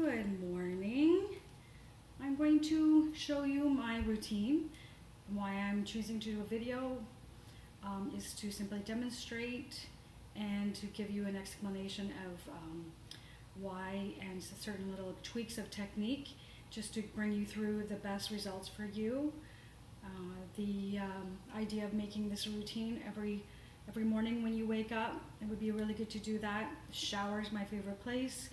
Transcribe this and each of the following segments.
Good morning. I'm going to show you my routine. Why I'm choosing to do a video is to simply demonstrate and to give you an explanation of why and certain little tweaks of technique just to bring you through the best results for you. The idea of making this a routine every morning when you wake up, it would be really good to do that. Shower is my favorite place.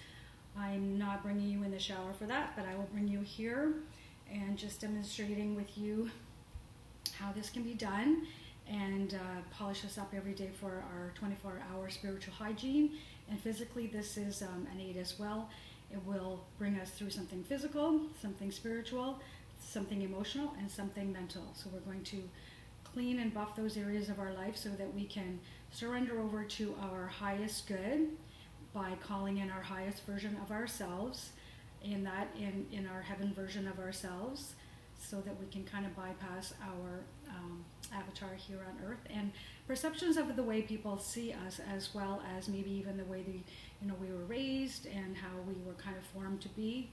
I'm not bringing you in the shower for that, but I will bring you here and just demonstrating with you how this can be done and polish this up every day for our 24-hour spiritual hygiene. And physically, this is an aid as well. It will bring us through something physical, something spiritual, something emotional, and something mental. So we're going to clean and buff those areas of our life so that we can surrender over to our highest good by calling in our highest version of ourselves, in our heaven version of ourselves, so that we can kind of bypass our avatar here on earth and perceptions of the way people see us, as well as maybe even the way we were raised and how we were kind of formed to be,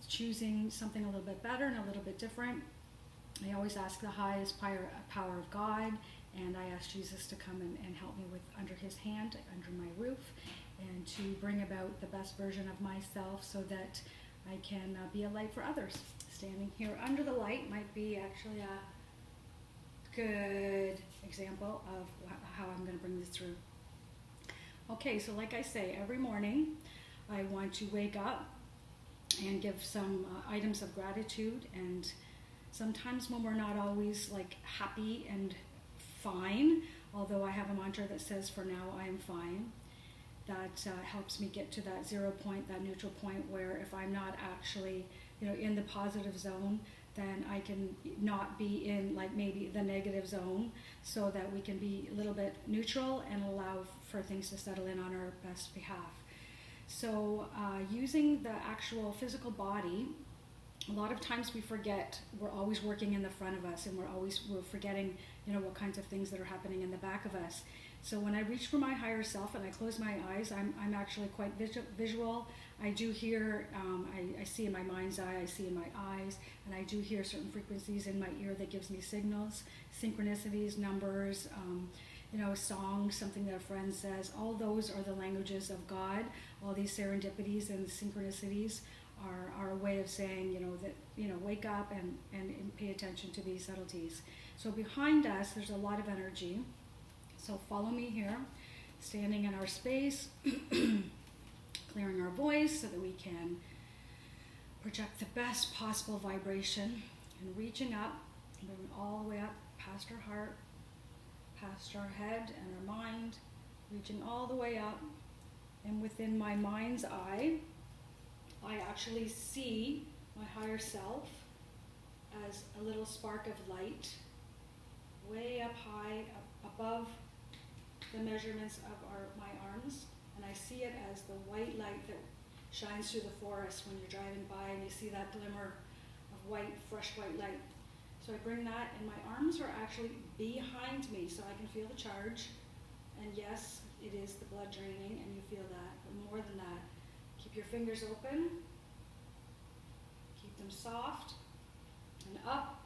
choosing something a little bit better and a little bit different. I always ask the highest power of God, and I ask Jesus to come and help me with under his hand, under my roof, and to bring about the best version of myself so that I can be a light for others. Standing here under the light might be actually a good example of how I'm going to bring this through. Okay, so like I say, every morning I want to wake up and give some items of gratitude, and sometimes when we're not always like happy and fine, although I have a mantra that says, for now I am fine, that helps me get to that 0 point, that neutral point, where if I'm not actually in the positive zone, then I can not be in like maybe the negative zone, so that we can be a little bit neutral and allow for things to settle in on our best behalf. So using the actual physical body, a lot of times we forget we're always working in the front of us, and we're forgetting what kinds of things that are happening in the back of us. So when I reach for my higher self and I close my eyes, I'm actually quite visual. I do hear, I see in my mind's eye, I see in my eyes, and I do hear certain frequencies in my ear that gives me signals, synchronicities, numbers, songs, something that a friend says. All those are the languages of God. All these serendipities and synchronicities are a way of saying, wake up and pay attention to these subtleties. So behind us, there's a lot of energy. So follow me here, standing in our space, clearing our voice so that we can project the best possible vibration, and reaching up, moving all the way up past our heart, past our head and our mind, reaching all the way up. And within my mind's eye, I actually see my higher self as a little spark of light, way up high, up above the measurements of my arms, and I see it as the white light that shines through the forest when you're driving by and you see that glimmer of white, fresh white light. So I bring that, and my arms are actually behind me so I can feel the charge. And yes, it is the blood draining, and you feel that, but more than that, keep your fingers open, keep them soft, and up,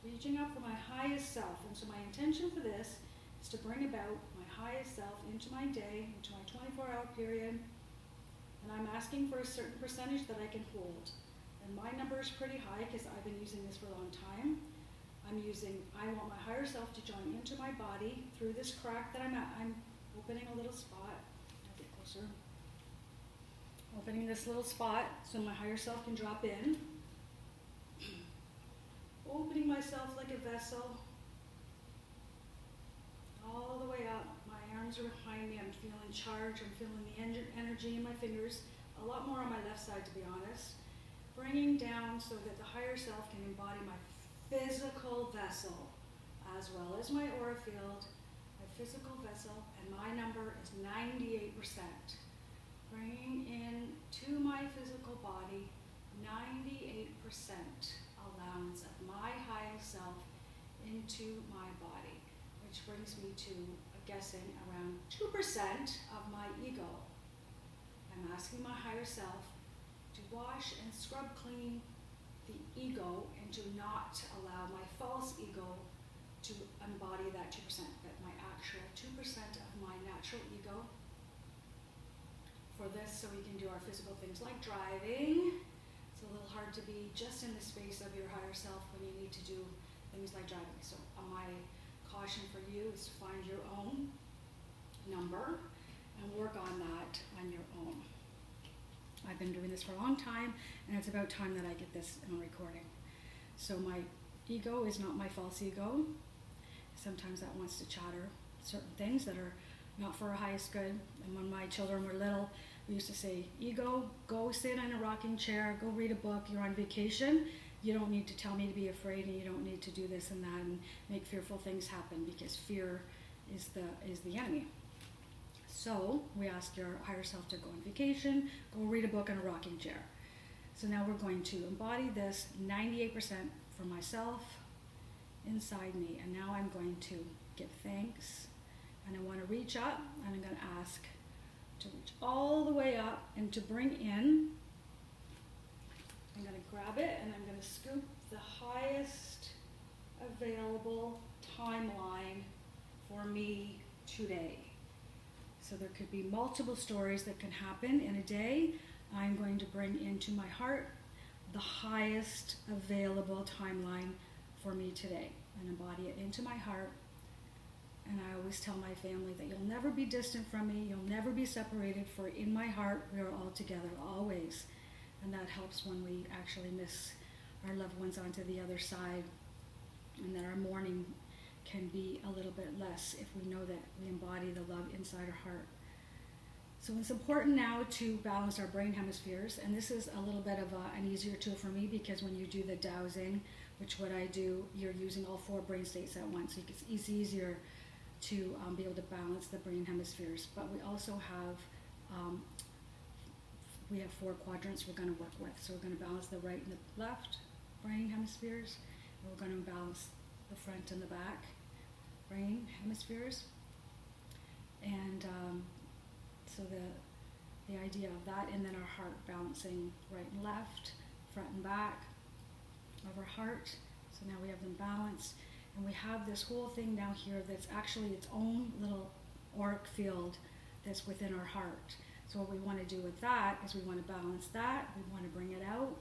reaching up for my highest self. And so my intention for this is to bring about my highest self into my day, into my 24-hour period, and I'm asking for a certain percentage that I can hold. And my number is pretty high because I've been using this for a long time. I want my higher self to join into my body through this crack that I'm at. I'm opening a little spot. I'll get closer. Opening this little spot so my higher self can drop in. Opening myself like a vessel. All the way up. My arms are behind me. I'm feeling charge. I'm feeling the energy in my fingers. A lot more on my left side, to be honest. Bringing down so that the higher self can embody my physical vessel, as well as my aura field, my physical vessel, and my number is 98%. Bringing in to my physical body 98% allowance of my highest self into my body, which brings me to guessing around 2% of my ego. I'm asking my higher self to wash and scrub clean the ego and to not allow my false ego to embody that 2%, but my actual 2% of my natural ego. For this, so we can do our physical things like driving. It's a little hard to be just in the space of your higher self when you need to do things like driving. So my caution for you is to find your own number and work on that on your own. I've been doing this for a long time, and it's about time that I get this in a recording. So my ego is not my false ego. Sometimes that wants to chatter certain things that are not for our highest good. And when my children were little, we used to say, ego, go sit in a rocking chair, go read a book, you're on vacation. You don't need to tell me to be afraid, and you don't need to do this and that and make fearful things happen, because fear is the enemy. So we ask your higher self to go on vacation, go read a book in a rocking chair. So now we're going to embody this 98% for myself inside me. And now I'm going to give thanks. And I want to reach up, and I'm going to ask to reach all the way up and to bring in. I'm going to grab it and I'm going to scoop the highest available timeline for me today. So there could be multiple stories that can happen in a day. I'm going to bring into my heart the highest available timeline for me today and embody it into my heart. And I always tell my family that you'll never be distant from me, you'll never be separated, for in my heart we are all together, always. And that helps when we actually miss our loved ones onto the other side, and that our mourning can be a little bit less if we know that we embody the love inside our heart. So it's important now to balance our brain hemispheres, and this is a little bit of an easier tool for me, because when you do the dowsing, which what I do, you're using all 4 brain states at once, so it's easier to be able to balance the brain hemispheres. But we also have 4 quadrants we're going to work with. So we're going to balance the right and the left brain hemispheres, and we're going to balance the front and the back brain hemispheres. And so the idea of that, and then our heart balancing right and left, front and back of our heart. So now we have them balanced, and we have this whole thing now here that's actually its own little auric field that's within our heart. So what we want to do with that is we want to balance that, we want to bring it out,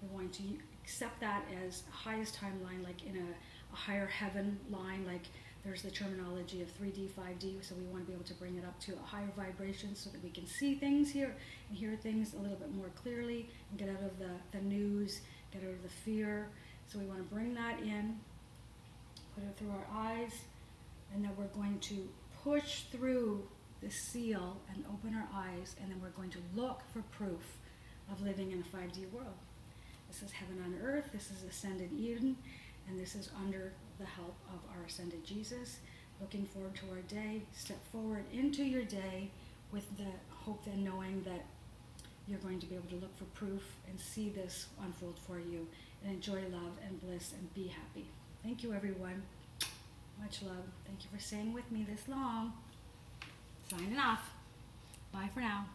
we want to accept that as highest timeline, like in a higher heaven line, like there's the terminology of 3D, 5D, so we want to be able to bring it up to a higher vibration so that we can see things here and hear things a little bit more clearly, and get out of the news, get out of the fear. So we want to bring that in, put it through our eyes, and then we're going to push through the seal and open our eyes, and then we're going to look for proof of living in a 5D world. This is heaven on earth, this is ascended Eden, and this is under the help of our ascended Jesus. Looking forward to our day. Step forward into your day with the hope and knowing that you're going to be able to look for proof and see this unfold for you, and enjoy love and bliss and be happy. Thank you, everyone. Much love. Thank you for staying with me this long. Signing off. Bye for now.